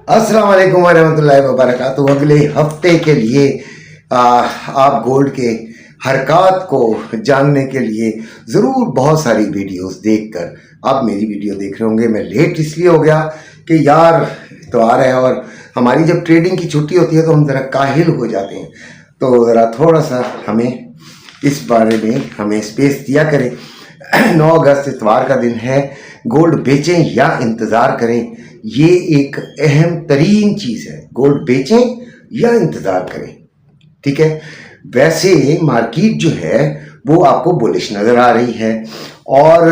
अस्सलाम वालेकुम वरहमतुल्लाहि वबरकातुहू। अगले हफ्ते के लिए आप गोल्ड के हरकत को जानने के लिए ज़रूर बहुत सारी वीडियोस देखकर आप मेरी वीडियो देख रहे होंगे। मैं लेट इसलिए हो गया कि यार इतवार है और हमारी जब ट्रेडिंग की छुट्टी होती है तो हम ज़रा काहिल हो जाते हैं, तो ज़रा थोड़ा सा हमें इस बारे में हमें स्पेस दिया करें। 9 अगस्त इतवार का दिन है। गोल्ड बेचें या इंतज़ार करें, ये एक अहम तरीन चीज़ है। गोल्ड बेचें या इंतज़ार करें, ठीक है। वैसे मार्केट जो है वो आपको बुलिश नज़र आ रही है और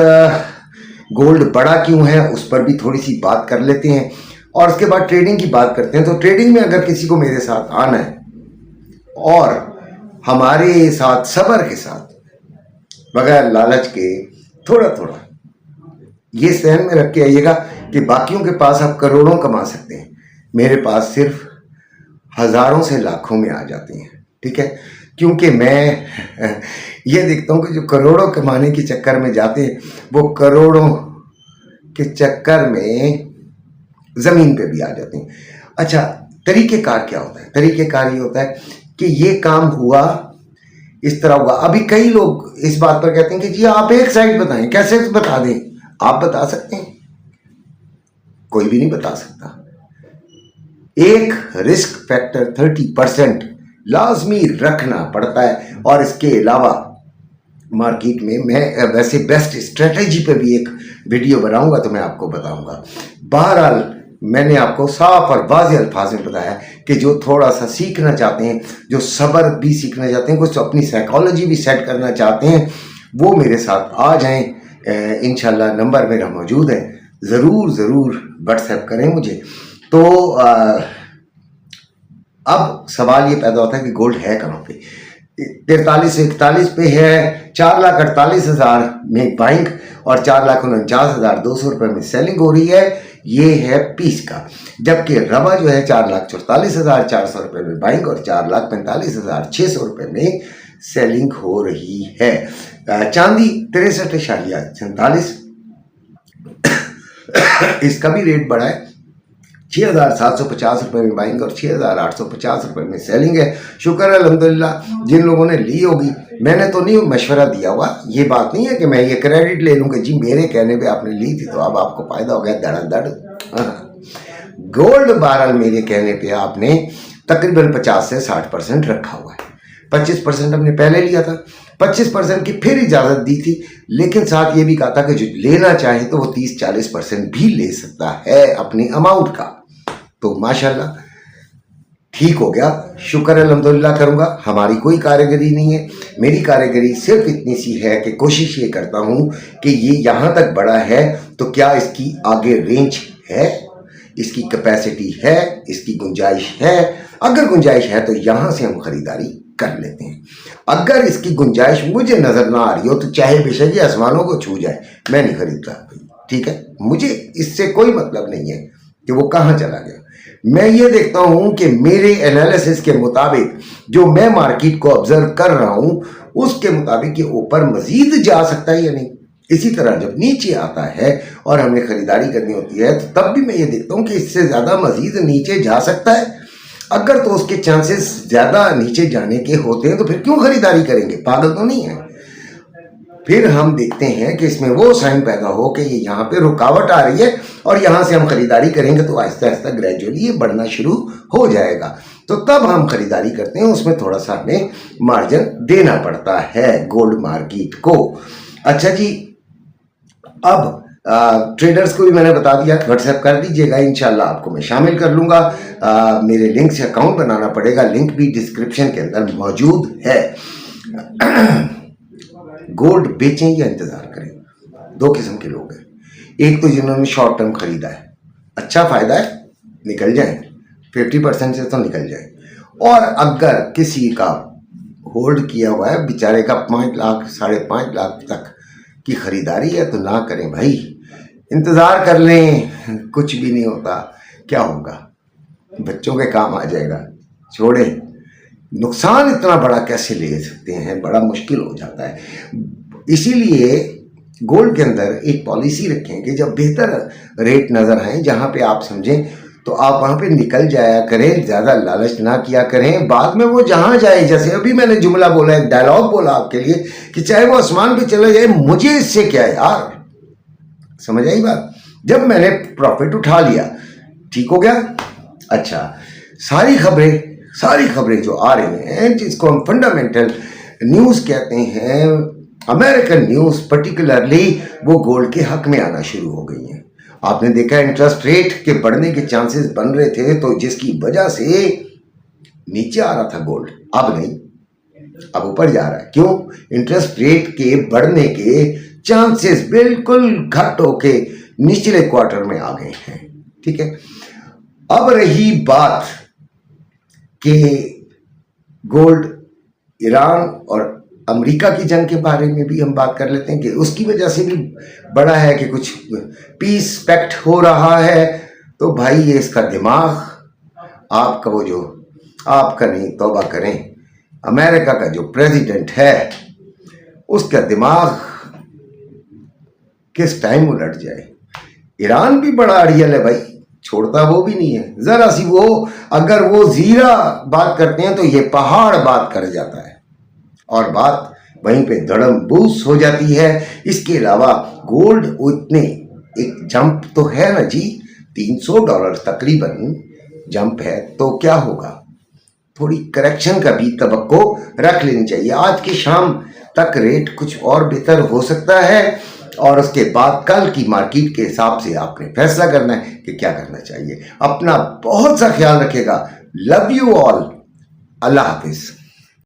गोल्ड बढ़ा क्यों है उस पर भी थोड़ी सी बात कर लेते हैं और उसके बाद ट्रेडिंग की बात करते हैं। तो ट्रेडिंग में अगर किसी को मेरे साथ आना है और हमारे साथ सब्र के साथ बगैर लालच के थोड़ा थोड़ा ये सहन में रख के आइएगा कि बाकियों के पास आप करोड़ों कमा सकते हैं, मेरे पास सिर्फ हज़ारों से लाखों में आ जाते हैं, ठीक है। क्योंकि मैं ये देखता हूँ कि जो करोड़ों कमाने के चक्कर में जाते हैं वो करोड़ों के चक्कर में ज़मीन पे भी आ जाते हैं। अच्छा, तरीक़ेकार क्या होता है? तरीक़ेकार ये होता है कि ये काम हुआ, इस तरह हुआ। अभी कई लोग इस बात पर कहते हैं कि जी आप एक साइड बताएं, कैसे बता दें? आप बता सकते हैं? कोई भी नहीं बता सकता। एक रिस्क फैक्टर 30% लाजमी रखना पड़ता है और इसके अलावा मार्केट में मैं वैसे बेस्ट स्ट्रेटजी पे भी एक वीडियो बनाऊंगा तो मैं आपको बताऊंगा। बहरहाल मैंने आपको साफ और वाज़ेह अल्फाज में बताया कि जो थोड़ा सा सीखना चाहते हैं, जो सब्र भी सीखना चाहते हैं, कुछ अपनी साइकोलॉजी भी सेट करना चाहते हैं, वो मेरे साथ आ जाएं। इंशाल्लाह नंबर मेरा मौजूद है, ज़रूर व्हाट्सएप करें मुझे। तो अब सवाल ये पैदा होता है कि गोल्ड है कहाँ पे? 43 से 41 पे है। 4,48,000 में बाइंग और 4,49,200 रुपये में सेलिंग हो रही है। ये है पीस का। जबकि रबा जो है 4,44,400 रुपये में बाइंग और 4,45,600 रुपये में सेलिंग हो रही है। चांदी 63.47, इसका भी रेट बढ़ा है। 6,750 रुपये में बाइंग और 6,850 रुपये में सेलिंग है। शुक्र है अल्हम्दुलिल्लाह जिन लोगों ने ली होगी। मैंने तो नहीं मशवरा दिया हुआ, ये बात नहीं है कि मैं ये क्रेडिट ले लूँ कि जी मेरे कहने पे आपने ली थी तो अब आपको फ़ायदा हो गया धड़ाधड़। गोल्ड बहरहाल मेरे कहने पे आपने तकरीबन 50 से 60% रखा हुआ है। 25% हमने पहले लिया था, 25% की फिर इजाज़त दी थी, लेकिन साथ ये भी कहा था कि जो लेना चाहे तो वो 30-40% भी ले सकता है अपनी अमाउंट का। तो माशाल्लाह ठीक हो गया, शुक्र अल्हम्दुलिल्लाह करूँगा। हमारी कोई कारीगरी नहीं है, मेरी कारीगरी सिर्फ इतनी सी है कि कोशिश ये करता हूँ कि ये यहाँ तक बड़ा है तो क्या इसकी आगे रेंज है, इसकी कैपेसिटी है, इसकी गुंजाइश है। अगर गुंजाइश है तो यहाँ से हम ख़रीदारी कर लेते हैं। अगर इसकी गुंजाइश मुझे नज़र ना आ रही हो तो चाहे बेशक ये आसमानों को छू जाए, मैं नहीं खरीदता, ठीक है। मुझे इससे कोई मतलब नहीं है कि वो कहाँ चला गया। मैं ये देखता हूँ कि मेरे एनालिसिस के मुताबिक जो मैं मार्केट को ऑब्जर्व कर रहा हूँ उसके मुताबिक ये ऊपर मजीद जा सकता है या नहीं। इसी तरह जब नीचे आता है और हमने खरीदारी करनी होती है तो तब भी मैं ये देखता हूँ कि इससे ज़्यादा मजीद नीचे जा सकता है। अगर तो उसके चांसेस ज़्यादा नीचे जाने के होते हैं तो फिर क्यों खरीदारी करेंगे? पागल तो नहीं है। फिर हम देखते हैं कि इसमें वो साइन पैदा हो कि ये यहाँ पे रुकावट आ रही है और यहाँ से हम खरीदारी करेंगे तो आहिस्ता आहिस्ता ग्रेजुअली ये बढ़ना शुरू हो जाएगा, तो तब हम खरीदारी करते हैं। उसमें थोड़ा सा हमें मार्जिन देना पड़ता है गोल्ड मार्केट को। अच्छा जी, अब ट्रेडर्स को भी मैंने बता दिया, व्हाट्सएप कर दीजिएगा, इंशाल्लाह आपको मैं शामिल कर लूँगा। मेरे लिंक से अकाउंट बनाना पड़ेगा, लिंक भी डिस्क्रिप्शन के अंदर मौजूद है। गोल्ड बेचें या इंतज़ार करें, दो किस्म के लोग हैं। एक तो जिन्होंने शॉर्ट टर्म खरीदा है, अच्छा फ़ायदा है, निकल जाएं, 50% से तो निकल जाएं। और अगर किसी का होल्ड किया हुआ है बेचारे का 5 लाख 5.5 लाख तक की ख़रीदारी है तो ना करें भाई, इंतज़ार कर लें, कुछ भी नहीं होता। क्या होगा? बच्चों के काम आ जाएगा, छोड़ें। नुकसान इतना बड़ा कैसे ले सकते हैं, बड़ा मुश्किल हो जाता है। इसीलिए गोल्ड के अंदर एक पॉलिसी रखें कि जब बेहतर रेट नज़र आए, जहाँ पे आप समझें तो आप वहां पे निकल जाया करें, ज्यादा लालच ना किया करें। बाद में वो जहां जाए, जैसे अभी मैंने जुमला बोला, एक डायलॉग बोला आपके लिए कि चाहे वो आसमान पे चले जाए, मुझे इससे क्या यार। समझ आई बात? जब मैंने प्रॉफिट उठा लिया, ठीक हो गया। अच्छा, सारी खबरें जो आ रही हैं, जिसको हम फंडामेंटल न्यूज़ कहते हैं, अमेरिकन न्यूज़ पर्टिकुलरली, वो गोल्ड के हक में आना शुरू हो गई हैं। आपने देखा इंटरेस्ट रेट के बढ़ने के चांसेस बन रहे थे, तो जिसकी वजह से नीचे आ रहा था गोल्ड, अब नहीं, अब ऊपर जा रहा है। क्यों? इंटरेस्ट रेट के बढ़ने के चांसेस बिल्कुल घट होके निचले क्वार्टर में आ गए हैं। ठीक है, अब रही बात कि गोल्ड, ईरान और अमेरिका की जंग के बारे में भी हम बात कर लेते हैं कि उसकी वजह से भी बड़ा है कि कुछ पीस पैक्ट हो रहा है। तो भाई ये इसका दिमाग, आपका वो जो, आपका नहीं, तौबा करें, अमेरिका का जो प्रेसिडेंट है, उसका दिमाग किस टाइम उलट जाए। ईरान भी बड़ा अड़ियल है भाई, छोड़ता वो भी नहीं है जरा सी। वो अगर वो जीरा बात करते हैं तो ये पहाड़ बात कर जाता है, और बात वहीं पे धड़म बूस हो जाती है। इसके अलावा गोल्ड उतने एक जंप तो है ना जी, $300 तकरीबन जंप है, तो क्या होगा, थोड़ी करेक्शन का भी तवक्को रख लेनी चाहिए। आज की शाम तक रेट कुछ और बेहतर हो सकता है, और उसके बाद कल की मार्केट के हिसाब से आपने फैसला करना है कि क्या करना चाहिए। अपना बहुत सा ख्याल रखिएगा। Love you all. Allah Hafiz.